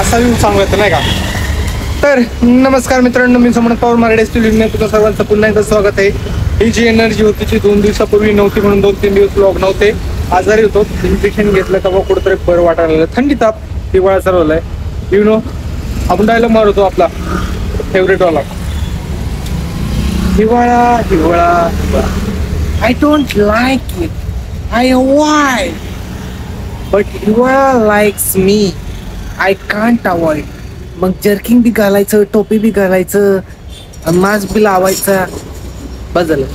असा व्ह्यू सांगत नाही का. तर नमस्कार मित्रांनो, मी समर्थ पवार मराठी स्टुडिओ तुमचं सर्वांचं पुन्हा एकदा स्वागत आहे. ही जी एनर्जी होती ती 2 दिवसापूर्वी नव्हती, म्हणून 2-3 दिवस ब्लॉग नव्हते. आजारी होतो, इंजेक्शन घेतलं तेव्हा कुठंतरी बरं वाटायला लागलं. थंडी ताप हिवाळा सरवलाय. यु नो आपण डायलॉग मारतो आपला फेवरेट वाला, हिवाळा हिवाळा हिवाळा. I don't like it, I avoid, but हिवाळा likes me, I can't avoid. मग जर्किंग बी घालायचं, टोपी बी घालायचं, मास्क बी लावायचा, बस झालं.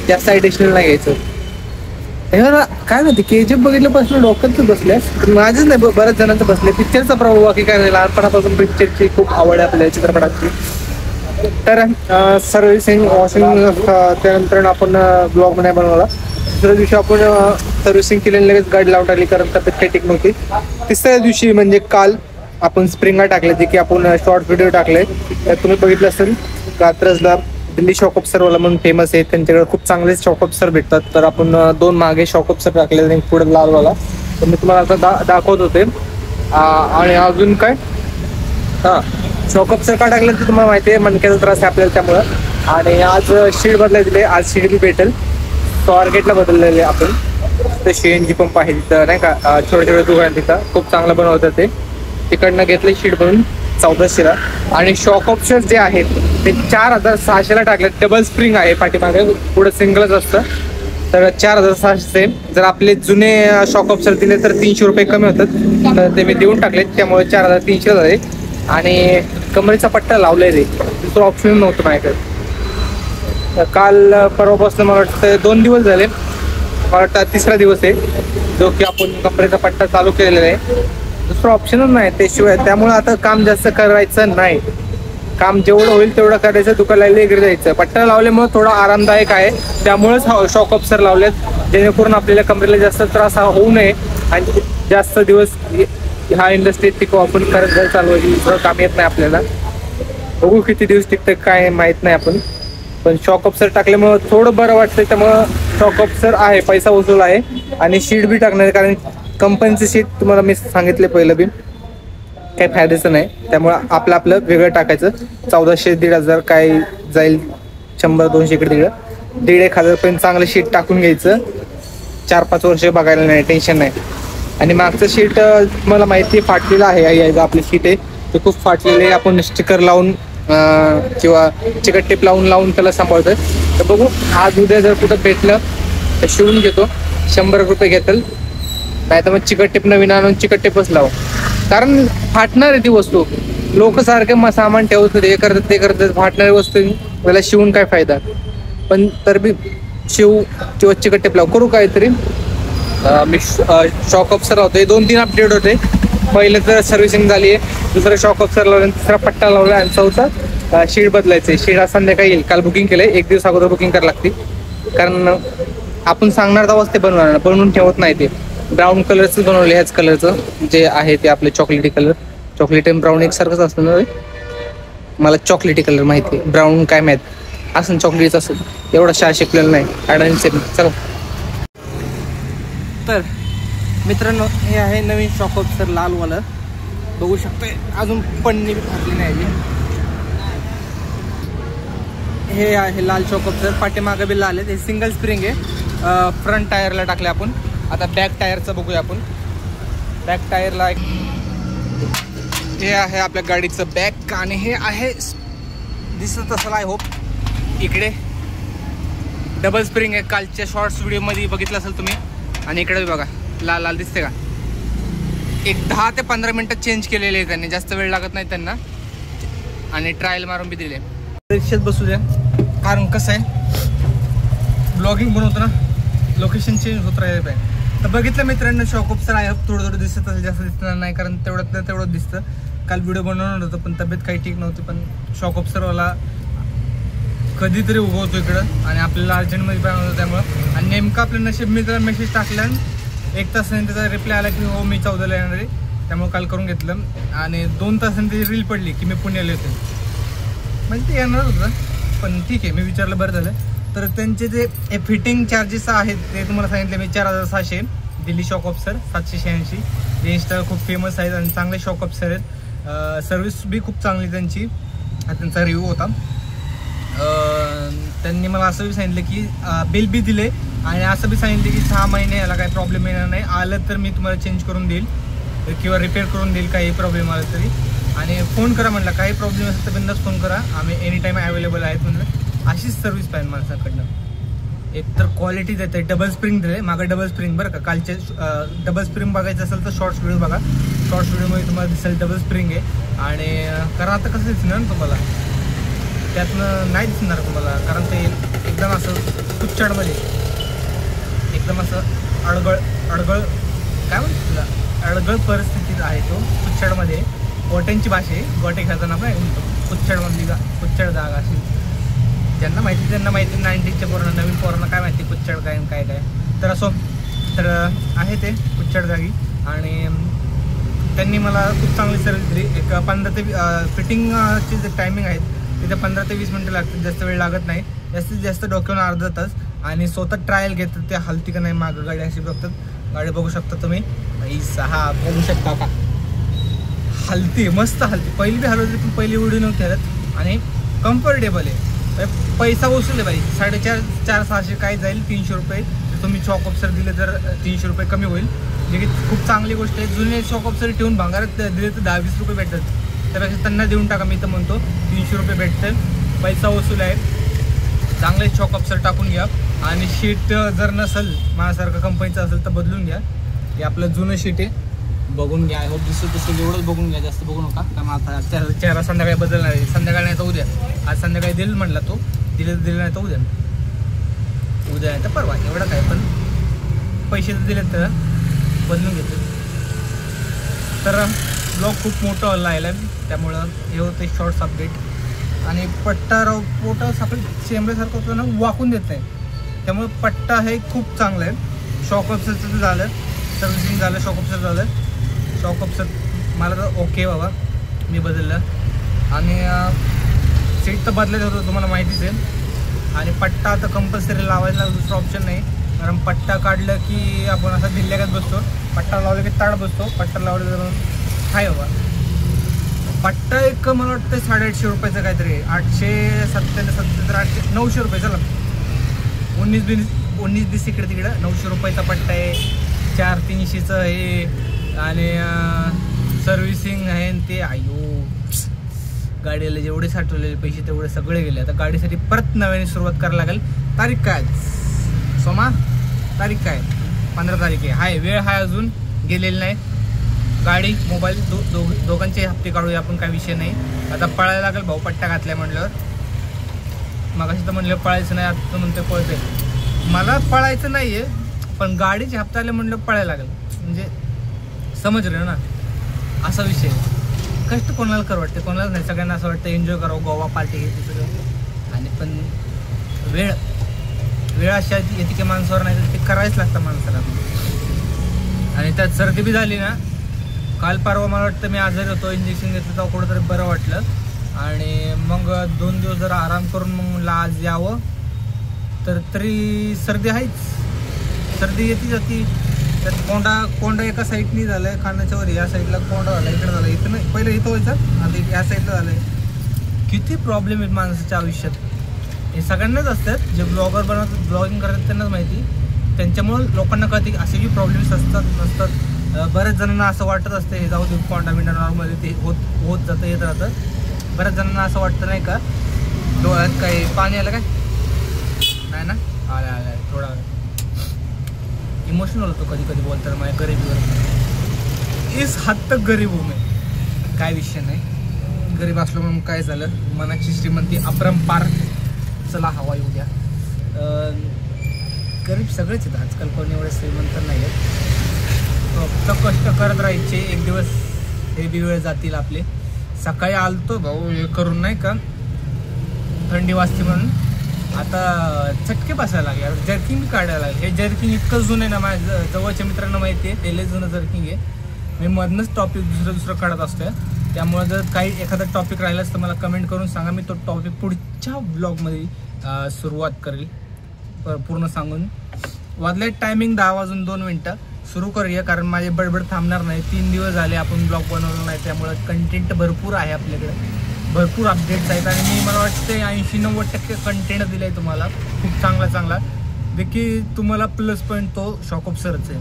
जास्त ॲडिशनल नाही घ्यायचं. हे ना काय माहिती, KGF बघितल्यापासून डोक्यातच बसल्यास, माझंच नाही बऱ्याच जणांचं बसले. पिक्चरचा प्रभाव बाकी काय नाही, लहानपणापासून पिक्चरची खूप आवड आहे आपल्या चित्रपटाची. तर सर्व्हिसिंग वॉशिंग त्यानंतर आपण ब्लॉग नाही बनवला. दुसऱ्या दिवशी आपण सर्व्हिसिंग केलेली, लगेच गाडी लावून टाकली कारण तब्येत काही टिक नव्हती. तिसऱ्या दिवशी म्हणजे काल आपण स्प्रिंगा टाकले, जे की आपण शॉर्ट व्हिडिओ टाकले. तर तुम्ही बघितलं असेल, कात्रजला दिल्ली शॉक ऑफिसरवाला म्हणून फेमस आहे, त्यांच्याकडे खूप चांगले शॉक ऑफिसर भेटतात. तर आपण 2 मागे शॉक ऑफिसर टाकले आणि पुढे लालवाला. तर मी तुम्हाला आता दाखवत होते. आणि अजून काय, शॉक ऑफिसर का टाकलं ते तुम्हाला माहिती आहे, मणक्याचा त्रास आहे आपल्याला त्यामुळं. आणि आज शीट बदलायला दिले, आज शीट बी भेटेल. स्वारगेटला बदललेले आपण. तर CNG पंप आहे तिथं नाही का, छोटे दुकान तिथं खूप चांगलं बनवतात ते. तिकडनं घेतले शीट बनवून 1400ला. आणि शॉक ऑफिसर जे आहेत ते 4600ला टाकले. डबल स्प्रिंग आहे पाठीमागे, पुढे सिंगलच असतं. तर 4600. जर आपले जुने शॉक ऑफिसर दिले तर 300 रुपये कमी होतात, तर ते मी देऊन टाकले, त्यामुळे 4300 झाले. आणि कमरेचा पट्टा लावलाय रे, दुसरं ऑप्शन नव्हतं माझ्याकडे. काल परवापासून मला वाटतं 2 दिवस झाले, मला वाटतं 3रा दिवस आहे जो की आपण कमरेचा पट्टा चालू केलेला आहे. दुसरं ऑप्शनच नाही त्याशिवाय. त्यामुळे आता काम जास्त करायचं नाही, काम जेवढं होईल तेवढं करायचं. दुकानाला इकडे जायचं. पट्टा लावल्यामुळे थोडं आरामदायक आहे, त्यामुळेच शॉक ऑफिसर लावलेत, जेणेकरून आपल्याला कमरेला जास्त त्रास होऊ नये आणि जास्त दिवस ह्या इंडस्ट्रीत टिकू आपण करत चालवायची. दुसरं काम येत नाही आपल्याला. बघू किती दिवस टिकतं काय माहीत नाही आपण. पण शॉक ऑफिसर टाकल्यामुळं थोडं बरं वाटतं. त्यामुळं शॉक ऑफिसर आहे, पैसा वसूल आहे. आणि शीट बी टाकणार, कारण कंपनीची शीट तुम्हाला मी सांगितले पहिलं बी काही फायद्याचं नाही. त्यामुळं आपलं वेगळं टाकायचं. 1400-1500 काय जाईल, 100-200 इकडे तिकडं, 1500 पर्यंत चांगलं शीट टाकून घ्यायचं. 4-5 वर्ष बघायला नाही, टेन्शन नाही. आणि मागचं शीट मला माहिती आहे फाटलेलं आहे. आपली शीट आहे ते खूप फाटलेले आहे. आपण स्टिकर लावून किंवा चिकट टेप लावून त्याला सांभाळतोय. तर बघू, आज उद्या जर कुठं भेटलं तर शिवून घेतो. 100 रुपये घेतील, नाही तर मग चिकट टेप नवीन आणून चिकट टेपच लावू. कारण फाटणार आहे ती वस्तू. लोक सारखे सामान ठेवत हे करतात ते करतात, फाटणारी वस्तू त्याला शिवून काय फायदा. पण तर बी शिव किंवा चिकट टेप लावू, करू काहीतरी. मी शॉक ऑफिसर लावतोय. 2-3 अपडेट होते. पहिलं तर सर्व्हिसिंग झाली आहे, दुसरं शॉक ऑफिसर लावलं, 3रा पट्टा लावला आणि 4था शीट बदलायचं. शीट आज संध्याकाळी येईल. काल बुकिंग केलंय, 1 दिवस अगोदर बुकिंग करायला लागते. कारण आपण सांगणार तेव्हाच ते बनवून ठेवत नाही. ते ब्राऊन कलरचं बनवले, ह्याच कलरचं जे आहे ते आपले चॉकलेटी कलर. चॉकलेटी आणि ब्राऊन एकसारखंच असतं ना. मला चॉकलेटी कलर माहिती आहे, ब्राऊन काय माहीत असं. चॉकलेटच असं एवढा शाळा शिकलेलं नाही. ॲडव्हान्स चला. तर मित्रांनो, हे आहे नवीन शॉक ऑफिसर लालवालं, बघू शकतोय. अजून पन्नी फाटली नाही. हे आहे लाल शॉक ऑफिसर. पाठीमागं बी लाल आहे. हे सिंगल स्प्रिंग आहे. फ्रंट टायरला टाकले आपण. आता बॅक टायरचं बघूया आपण. बॅक टायरला हे आहे आपल्या गाडीचं बॅक. आणि हे आहे, दिसत असेल आय होप, इकडे डबल स्प्रिंग आहे. कालच्या शॉर्ट्स व्हिडिओमध्ये बघितलं असेल तुम्ही. आणि इकडे बघा, लाल लाल दिसते का. एक 10 ते 15 मिनटं चेंज केलेले आहे त्यांनी, जास्त वेळ लागत नाही त्यांना. आणि ट्रायल मारून बी दिले. रिक्षात बसू द्या, कारण कसं आहे ब्लॉगिंग बनवतो ना, लोकेशन चेंज होत राहिले पाहिजे. तर बघितलं मित्रांनो, शॉक ऑफिसर आहे. थोडं दिसत असेल, जास्त दिसणार नाही, कारण तेवढं दिसतं. काल व्हिडिओ बनवणार होतं पण तब्येत काही ठीक नव्हती. पण शॉक ऑफिसरवाला कधीतरी उगवतो इकडं आणि आपल्याला अर्जंटमध्ये पाहिजे होतं त्यामुळं. आणि नेमकं आपलं नशीब, मी जर मेसेज टाकला 1 तासाने त्याचा रिप्लाय आला की हो मी 14ला येणार आहे, त्यामुळे काल करून घेतलं. आणि 2 तासांनी त्याची रील पडली की मी पुण्याला येतो, म्हणजे ते येणार होतं. पण ठीक आहे, मी विचारलं बरं झालं. तर त्यांचे जे फिटिंग चार्जेस आहेत ते तुम्हाला सांगितले मी 4600. Delhi shock officer 786. जे इंस्टा खूप फेमस आहेत आणि चांगले शॉक ऑफिसर आहेत. सर्विस बी खूप चांगली त्यांची, हा त्यांचा रिव्ह्यू होता. त्यांनी मला असं बी सांगितलं की बिल बी दिले आणि असं बी सांगितलं की 6 महिने याला काही प्रॉब्लेम येणार नाही, आलं तर मी तुम्हाला चेंज करून देईल किंवा रिपेअर करून देईल काही प्रॉब्लेम आला तरी. आणि फोन करा म्हणलं, काही प्रॉब्लेम असेल तर बिंदास फोन करा, आम्ही एनी टाईम अवेलेबल आहेत म्हणलं. अशीच सर्व्हिस पाहिजे माणसाकडनं. एक तर क्वालिटी देते, डबल स्प्रिंग दिले मागं, डबल स्प्रिंग बरं का. कालचे डबल स्प्रिंग बघायचं असेल तर शॉर्ट्स व्हिडिओ बघा, शॉर्ट्स व्हिडिओमध्ये तुम्हाला दिसेल डबल स्प्रिंग आहे. आणि कारण आता कसं दिसणार ना तुम्हाला, त्यातनं नाही दिसणार तुम्हाला, कारण ते एकदम असं कुच्चाडमध्ये एकदम असं अडगळ काय म्हणतो तुला, अडगळ परिस्थितीत आहे तो, कुच्चाडमध्ये. गोट्यांची भाषा आहे, गोटे खेळताना आपण म्हणतो कुच्चाडमधली कुच्चाड जागा अशी. ज्यांना माहिती त्यांना माहिती, 90च्या पोरांना, नवीन पोरांना काय माहिती कुच्चाड काय काय काय. तर असो, तर आहे ते कुच्चाड जागी. आणि त्यांनी मला खूप चांगली सर्व्हिस दिली. एक 15 ते फिटिंगचे जे टायमिंग आहेत तिथे 15 ते 20 मिनटं लागतात, जास्त वेळ लागत नाही. जास्तीत जास्त डोक्यावर अर्धा तास. आणि स्वतः ट्रायल घेतात, ते हलती का नाही मागं गाडी अशी बघतात. गाडी बघू शकता तुम्ही, 6 बघू शकता का, हलती, मस्त हलती. पहिली बी हलवली पण पहिली उडी नव्हती हलत. आणि कम्फर्टेबल आहे, पैसा वसूल आहे बाई. 450-600 काय जाईल, 300 रुपये तुम्ही शॉक ऑफसर दिले तर 300 रुपये कमी होईल, जे की खूप चांगली गोष्ट आहे. जुने शॉक ऑफसर ठेवून भांगारात दिले तर 10-20 रुपये भेटतात, त्यापेक्षा त्यांना देऊन टाका. मी तर म्हणतो 300 रुपये भेटतं, पैसा वसूल आहे. चांगले शॉक ऑफसर टाकून घ्या. आणि शीट जर नसेल माझ्यासारखं कंपनीचं असेल तर बदलून घ्या. हे आपलं जुनं शीट आहे, बघून घ्या. हो दिसत एवढंच बघून घ्या, जास्त बघू नका. कारण आता चेहरा संध्याकाळी बदलणार आहे, संध्याकाळी नाही तर उद्या. आज संध्याकाळी दिलं म्हटला तो, दिलं नाही तर उद्या नाही तर परवा, एवढं काय. पण पैसे जर दिले तर बदलून घेतो. तर ब्लॉग खूप मोठं व्हायला आहे, त्यामुळं हे होतं शॉर्ट्स अपडेट. आणि पट्टा पोटा आपलं चेंबरेसारखं होतं ना, वाकून देत नाही, त्यामुळे पट्टा हे खूप चांगलं आहे. शॉक ऑफसरचं झालं, सर्व्हिसिंग झालं, शॉक ऑफसर झालं. शॉक ऑफसर मला तर ओके बाबा, मी बदललं. आणि सीट तर बदलायचं होतं, तुम्हाला माहितीच आहे. आणि पट्टा आता कंपल्सरी लावायला दुसरा ऑप्शन नाही, कारण पट्टा काढलं की आपण असं ढिल्ल्यागत बसतो, पट्टा लावलं की ताड बसतो. पट्टा लावलं तर काय बाबा, पट्टा एक मला वाटतं 850 रुपयाचं काहीतरी, 870, 900 रुपये. चला 19-20 इकडे तिकडं 900 रुपयाचा पट्टा आहे. 400-300चं हे. आणि सर्व्हिसिंग आहे ते. आयो, गाडीला जेवढे साठवलेले पैसे तेवढे सगळे गेले. आता गाडीसाठी परत नव्याने सुरुवात करायला लागेल. तारीख काय सोमा, तारीख काय 15 तारीख आहे. हाय, वेळ हाय, अजून गेलेली नाही. गाडी मोबाईल दोघांचे हप्ते काढूया आपण, काय विषय नाही. आता पळायला लागेल भाऊ, पट्टा घातल्या म्हटल्यावर. मगाशी तर म्हणलं पळायचं नाही, आता तर म्हणते पळते. मला पळायचं नाही आहे, पण गाडीचे हप्ते आले म्हणलं पळायला लागेल. म्हणजे समजलं ना, असा विषय. कष्ट कोणाला कर वाटते, कोणाला नाही, सगळ्यांना असं वाटतं एन्जॉय करावं, गोवा पार्टी हे ते सगळं. आणि पण वेळ अशा येते की माणसावर नाही तर ते करायच लागतं माणसाला. आणि त्यात सर्दी बी झाली ना, काल परवा मला वाटतं मी आजारी होतो, इंजेक्शन घेतलं तेव्हा कुठंतरी बरं वाटलं. आणि मग 2 दिवस जरा आराम करून मग मला आज यावं, तर तरी सर्दी आहेच. सर्दी येते जाती. त्यात कोंडा एका साईडनी झालं आहे, खाण्याच्या वर या साईडला कोंडा झाला, इकडे झाला. इथं नाही, पहिलं इथं व्हायचं, आता या साईडला झालं आहे. किती प्रॉब्लेम आहेत माणसाच्या आयुष्यात, हे सगळ्यांनाच असतात. जे ब्लॉगर बनवतात, ब्लॉगिंग करतात त्यांनाच माहिती. त्यांच्यामुळं लोकांना कळते की असे जी प्रॉब्लेम्स नसतात. बऱ्याच जणांना असं वाटत असते हे जाऊ दे, कोंडा बिंडा नॉर्मली ते होत जातं, येत राहतं. बऱ्याच जणांना असं वाटतं नाही का, डोळ्यात काही पाणी आलं काय नाही ना, आलं थोडा इमोशनल होतो कधी कधी बोलतात माझ्या गरीबीवर. इस हद तक गरीब हूँ मैं, काय विषय नाही. गरीब असलो म्हणून काय झालं, मनाची श्रीमंती अपरंपार. चला हवा येऊ द्या. गरीब सगळेच आहेत आजकाल, कोणी एवढे श्रीमंत नाही आहेत. फक्त कष्ट करत राहायचे, एक दिवस हे बी वेळ जातील आपले. सकाळी आलतो भाऊ हे करून नाही का, थंडी वाजते म्हणून. आता चटके बसायला लागले, जर्किंग बी काढायला लागले. हे जर्किंग इतकं जुनं आहे ना, माझ्या जवळच्या मित्रांना माहिती आहे, ते लय जुनं जर्किंग आहे. मी मधनंच टॉपिक दुसरं काढत असतोय. त्यामुळे जर काही एखादा टॉपिक राहिलाच तर मला कमेंट करून सांगा, मी तो टॉपिक पुढच्या ब्लॉगमध्ये सुरुवात करेल पूर्ण सांगून. वाजले टायमिंग 10 वाजून 2 मिनटं. सुरू करूया, कारण माझे बडबड थांबणार नाही. 3 दिवस झाले आपण ब्लॉग बनवलं नाही, त्यामुळं कंटेंट भरपूर आहे आपल्याकडे, भरपूर अपडेट्स आहेत. आणि मी मला वाटते 80-90% कंटेंट दिलं आहे तुम्हाला, खूप चांगला देखील. तुम्हाला प्लस पॉईंट तो शॉकअप सरच आहे.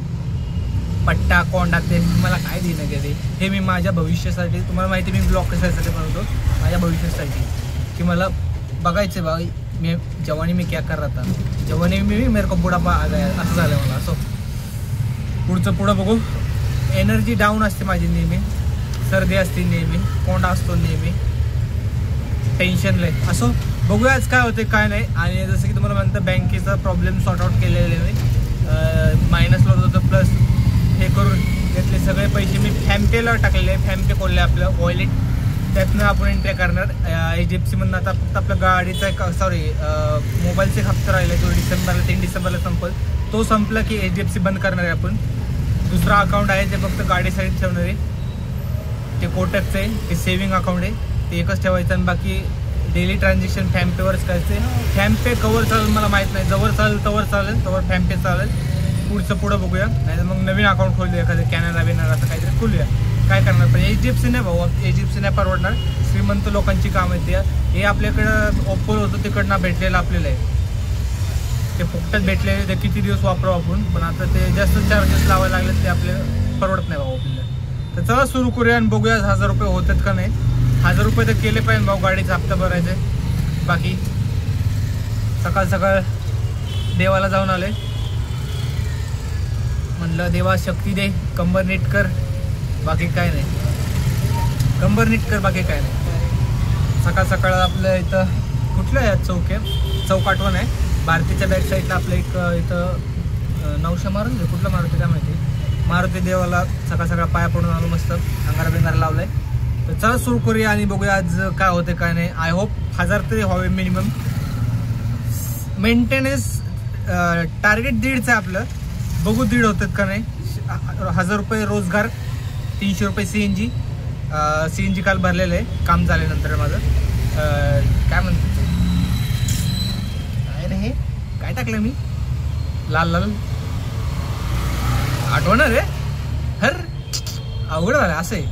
पट्टा कोंडा ते तुम्हाला काय देणं गेले, हे मी माझ्या भविष्यासाठी, तुम्हाला माहिती मी ब्लॉग कशासाठी बनवतो, माझ्या भविष्यासाठी, की मला बघायचं बा मी जवानी मी क्या कर रहा था, जवानी मी मेरे को बुढापा आ गया, असं झालं मला. असो पुढं बघू. एनर्जी डाऊन असते माझी नेहमी, सर्दी असते नेहमी, कोंडा असतो नेहमी, टेन्शन लय. असो बघूया आज काय होते काय नाही. आणि जसं की तुम्हाला म्हणतं बँकेचा प्रॉब्लेम सॉर्ट आउट केलेले मी, मायनस लोड होतं, प्लस हे करून त्यातले सगळे पैसे मी फॅमपेला टाकलेले. फॅमपे खोलले आपलं वॉलेट, त्यातनं आपण एंट्री करणार. HDFC मधून आता फक्त आपल्या गाडीचा मोबाईलचा एक हप्ता राहिला, तो 3 डिसेंबरला संपल. तो संपला की HDFC बंद करणार आहे आपण. दुसरा अकाउंट आहे ते फक्त गाडीसाठी ठेवणार आहे, ते कोटकचं आहे, ते सेव्हिंग अकाउंट आहे, ते एकच ठेवायचं. आणि बाकी डेली ट्रान्झॅक्शन फॅमपेवरच करायचे. फॅमपे कवर चालेल मला माहीत नाही, जवळ चालेल तवर चालेल, तवर फॅमपे चालेल. पुढं बघूया, नाही तर मग नवीन अकाउंट खोलूया, एखादं कॅनरा बिनरा असं काहीतरी खोलूया. काय करणार, पण HDFC नाही भाऊ, HDFC नाही परवडणार. श्रीमंत लोकांची काम आहे हे आपल्याकडं ओप्पो होतं तिकडनं भेटलेलं आपल्याला आहे, ते फुकटात भेटलेले, ते किती दिवस वापरू आपण. पण आता ते जास्त चार्जेस लावायला लागले, ते आपल्याला परवडत नाही भाऊ आपल्याला. तर चला सुरू करूया आणि बघूया 1000 रुपये होतात का नाही. 1000 रुपये तर केले पाहिजे भाऊ, गाडीचा हप्ता भरायचा आहे. बाकी सकाळ देवाला जाऊन आले, म्हणलं देवा शक्ती दे, कंबर नीट कर, बाकी काय नाही, कंबर नीट कर, बाकी काय नाही. सकाळ आपलं इथं कुठलं आहे चौक आठवण आहे, भारतीच्या बॅक साईडला आपलं एक इथं नवशा मारुती, कुठलं मारुती काय माहिती, मारुती देवाला सकाळ पाया पडून आलो, मस्त अंगारा बिंगारा लावलाय. तर चला सुरू करूया आणि बघूया आज काय होते काय नाही. आय होप 1000 तरी व्हावे मिनिमम. मेंटेनन्स टार्गेट 1.5 आहे आपलं, बघू 1.5 होतात का नाही. 1000 रुपये रोजगार, 300 रुपये CNG काल भरलेलं आहे, काम झाल्यानंतर माझं. काय म्हणतो काय रे, हे काय टाकलं मी, लाल आठवणार रे, हर अवघड झालं. असं आहे,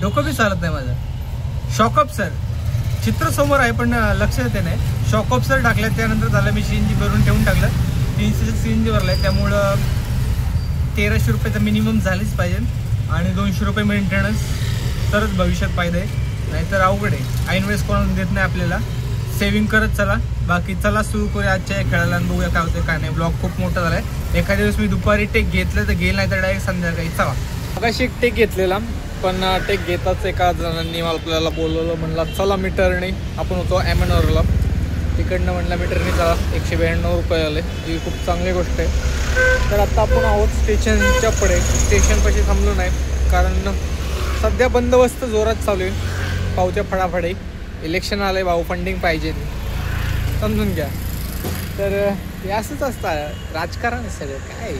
डोकं बी चालत नाही माझं. शॉकअप सर चित्र समोर आहे पण लक्ष येते नाही. शॉकअप सर टाकलं, त्यानंतर झालं मी CNG भरून ठेवून टाकलं, 300 CNG भरलाय, त्यामुळं 1300 रुपये मिनिमम झालीच पाहिजे. आणि 200 रुपये मेंटेनन्स, तरच भविष्यात फायदा आहे, नाहीतर अवघड आहे. ऐन वेळेस कोणाला देत नाही आपल्याला. सेव्हिंग करत चला. बाकी चला सुरू करूया आजच्या खेळायला आणि बघूया काय होतं काय नाही. ब्लॉग खूप मोठा झाला आहे. एखाद्या दिवस मी दुपारी टेक घेतलं तर घेईल, नाही तर डायरेक्ट संध्याकाळी. चला मगाशी एक टेक घेतलेला, पण टेक घेताच एका जणांनी आपल्याला बोलवलं, म्हणलं चला मीटरने. आपण होतो ॲमनवरला, तिकडनं म्हणलं मीटरने चला. 192 रुपये आले, ही खूप चांगली गोष्ट आहे. तर आता आपण आहोत स्टेशनच्या पुढे. स्टेशनपाशी थांबलो नाही, कारण सध्या बंदोबस्त जोरात चालू आहे, पावत्या फडाफडी. इलेक्शन आलं आहे भाऊ, फंडिंग पाहिजे, समजून घ्या. तर हे असंच असतं, राजकारण आहे सगळं. काय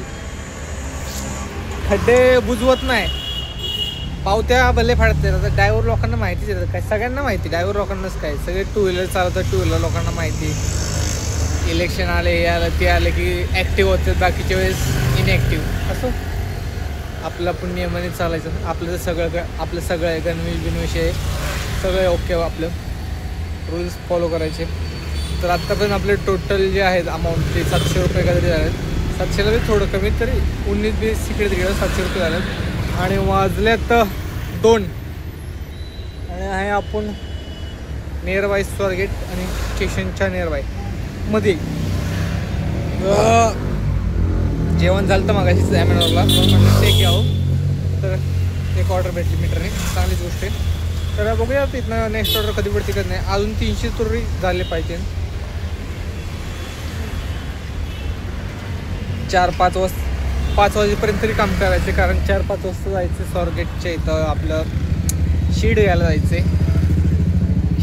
खड्डे बुजवत नाही, पावत्या भले फाडते. आता ड्रायव्हर लोकांना माहितीच येतं, काय सगळ्यांना माहिती, ड्रायव्हर लोकांनाच काय, सगळे 2 व्हीलर चालवतात, 2 व्हीलर लोकांना माहिती. इलेक्शन आले, हे आलं ते आलं की ॲक्टिव्ह होतात, बाकीच्या वेळेस इनॲक्टिव्ह. असं आपलं आपण नियमाने चालायचं. आपलं सगळं आहे, गणवेश आहे, सगळं ओके. आपलं रूल्स फॉलो करायचे. तर आत्तापर्यंत आपले टोटल जे आहेत अमाऊंट ते 700 रुपये काहीतरी झाले. 700ला बी थोडं कमी, तरी 19-20 तिकडे 700 रुपये झाले. आणि वाजल्यात 2 आणि आहे आपण नियर बाय स्वारगेट आणि स्टेशनच्या नियर बाय मध्ये. जेवण झालं तर मागाशीच ॲमेनॉरला, म्हणून टेक यावं, तर एक ऑर्डर भेटली मीटरने, चांगलीच गोष्ट आहे. तर बघूया तिथनं नेक्स्ट ऑर्डर कधी पडते कधी नाही. अजून 300 तरी झाले पाहिजे. 4-5 वाजेपर्यंत तरी काम करायचे, कारण 4-5 वाजता जायचं स्वारगेटच्या इथं आपलं शीड घ्यायला जायचे.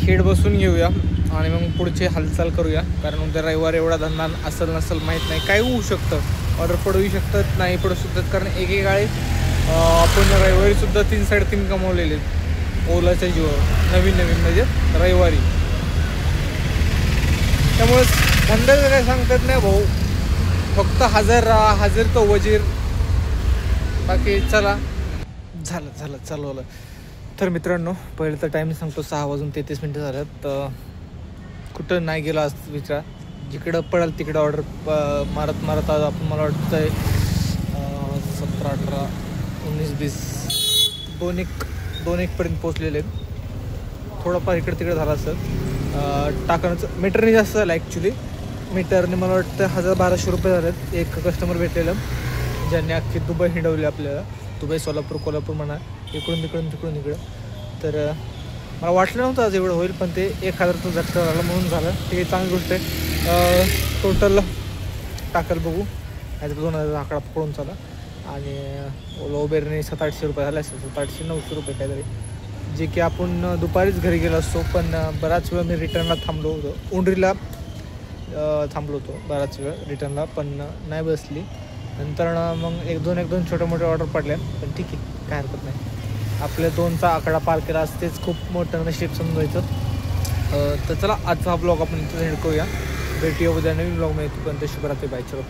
शीड बसून घेऊया आणि मग पुढची हालचाल करूया, कारण उद्या रविवार एवढा धंदा असेल नसेल माहीत नाही, काय होऊ शकतं. ऑर्डर पडू शकतात, नाही पडू शकतात, कारण एकेकाळी आपण रविवारीसुद्धा 3-3.5 कमवलेले ओलाच्या जीवावर, नवीन म्हणजे रविवारी. त्यामुळे धंद्याचं काय सांगतात नाही भाऊ, फक्त हजर तो वजीर, बाकी चला झालं चालवलं. तर मित्रांनो पहिलं तर टाईम सांगतो 6:33 झाल्यात. तर कुठं नाही गेलो आज विचार, जिकडं पडेल तिकडं ऑर्डर मारत आज आपण मला वाटतं आहे 17, 18, 19, 20 दोन एकपर्यंत पोचलेले आहेत. थोडंफार इकडं तिकडं झालं असं. टाकण्याचं मीटरने जास्त झालं ॲक्च्युली. मीटरने मला वाटतं 1,000-1,200 रुपये झालेत. एक कस्टमर भेटलेलं ज्यांनी अख्खी दुबई हिंडवली आपल्याला. दुबई, सोलापूर, कोल्हापूर म्हणा, इकडून इकडं. तर मला वाटलं नव्हतं आज एवढं होईल, पण ते 1,000 झटका झाला म्हणून झालं. ते चांगली गोष्ट आहे. टोटल टाकल बघू, नाही तर 2,000 आकडा पकडून चाला. आणि ओला उबेरने 700-800 रुपये झाले असते, 700-900 रुपये काहीतरी, जे की आपण दुपारीच घरी गेलो असतो. पण बराच वेळ मी रिटर्नला थांबलो होतो, उंडरीला थांबलो होतो बराच वेळ रिटर्नला, पण नाही बसली. नंतर मग एक दोन छोटे मोठे ऑर्डर पडल्या, पण ठीक आहे, काय हरकत नाही. आपल्या 2चा आकडा पार केला असतेच खूप मोठं नशीब समजायचं. तर चला आजचा हा ब्लॉग आपण इथं एंड करूया. भेटूया उद्या नवीन ब्लॉग मध्ये. पण ते शुभरात्री, बाय. चलो.